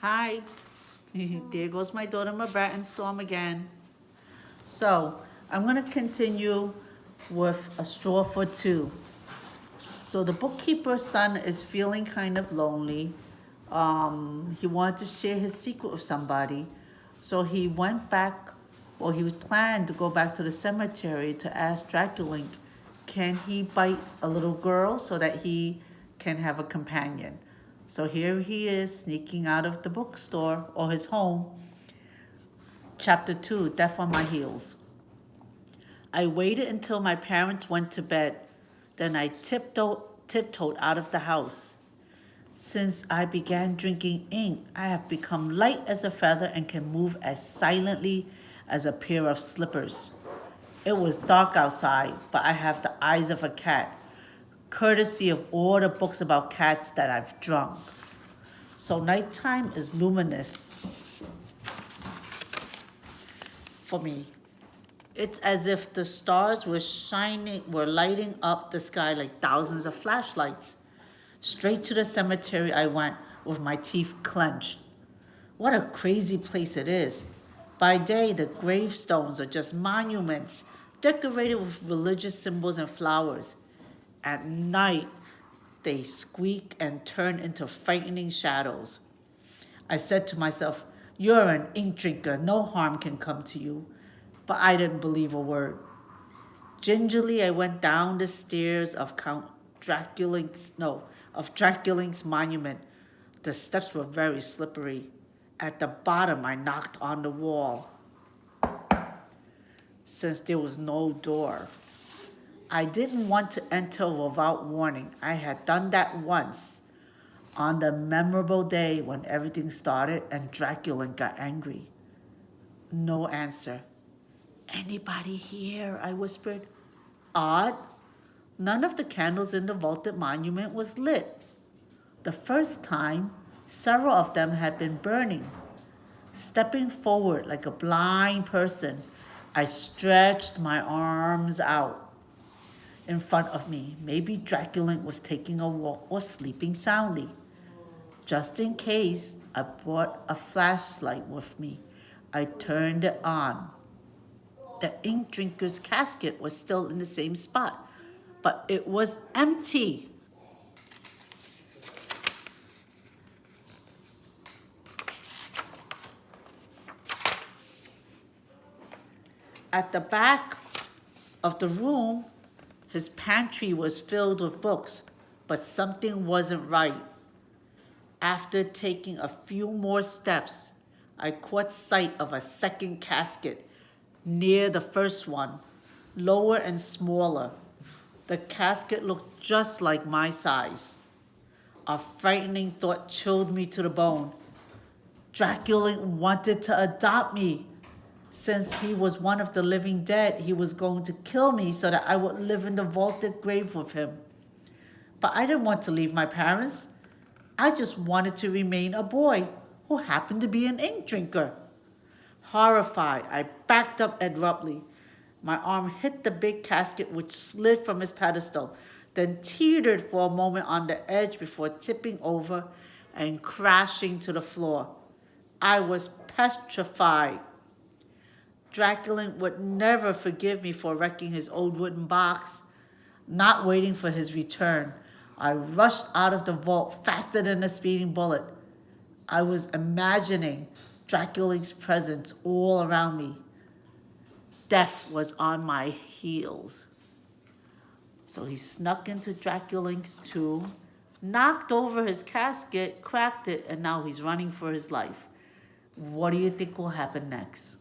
Hi. There goes my daughter Bratton Storm again. So I'm going to continue with A Straw for Two. So the bookkeeper's son is feeling kind of lonely. He wanted to share his secret with somebody. So he went back, or he was planned to go back to the cemetery to ask Dracula, can he bite a little girl so that he can have a companion? So here he is sneaking out of the bookstore or his home. Chapter 2, Death on My Heels. I waited until my parents went to bed. Then I tiptoed out of the house. Since I began drinking ink, I have become light as a feather and can move as silently as a pair of slippers. It was dark outside, but I have the eyes of a cat, courtesy of all the books about cats that I've drunk. So nighttime is luminous for me. It's as if the stars were lighting up the sky like thousands of flashlights. Straight to the cemetery I went with my teeth clenched. What a crazy place it is. By day, the gravestones are just monuments decorated with religious symbols and flowers. At night, they squeak and turn into frightening shadows. I said to myself, "You're an ink drinker, no harm can come to you." But I didn't believe a word. Gingerly, I went down the stairs of Dracula's monument. The steps were very slippery. At the bottom, I knocked on the wall, since there was no door. I didn't want to enter without warning. I had done that once, on the memorable day when everything started and Dracula got angry. No answer. "Anybody here?" I whispered. Odd. None of the candles in the vaulted monument was lit. The first time, several of them had been burning. Stepping forward like a blind person, I stretched my arms out. In front of me, maybe Dracula was taking a walk or sleeping soundly. Just in case, I brought a flashlight with me. I turned it on. The ink drinker's casket was still in the same spot, but it was empty. At the back of the room, his pantry was filled with books, but something wasn't right. After taking a few more steps, I caught sight of a second casket near the first one, lower and smaller. The casket looked just like my size. A frightening thought chilled me to the bone. Dracula wanted to adopt me. Since he was one of the living dead, he was going to kill me so that I would live in the vaulted grave with him. But I didn't want to leave my parents. I just wanted to remain a boy who happened to be an ink drinker. Horrified, I backed up abruptly. My arm hit the big casket, which slid from its pedestal, then teetered for a moment on the edge before tipping over and crashing to the floor. I was petrified. Dracula would never forgive me for wrecking his old wooden box. Not waiting for his return, I rushed out of the vault faster than a speeding bullet. I was imagining Dracula's presence all around me. Death was on my heels. So he snuck into Dracula's tomb, knocked over his casket, cracked it, and now he's running for his life. What do you think will happen next?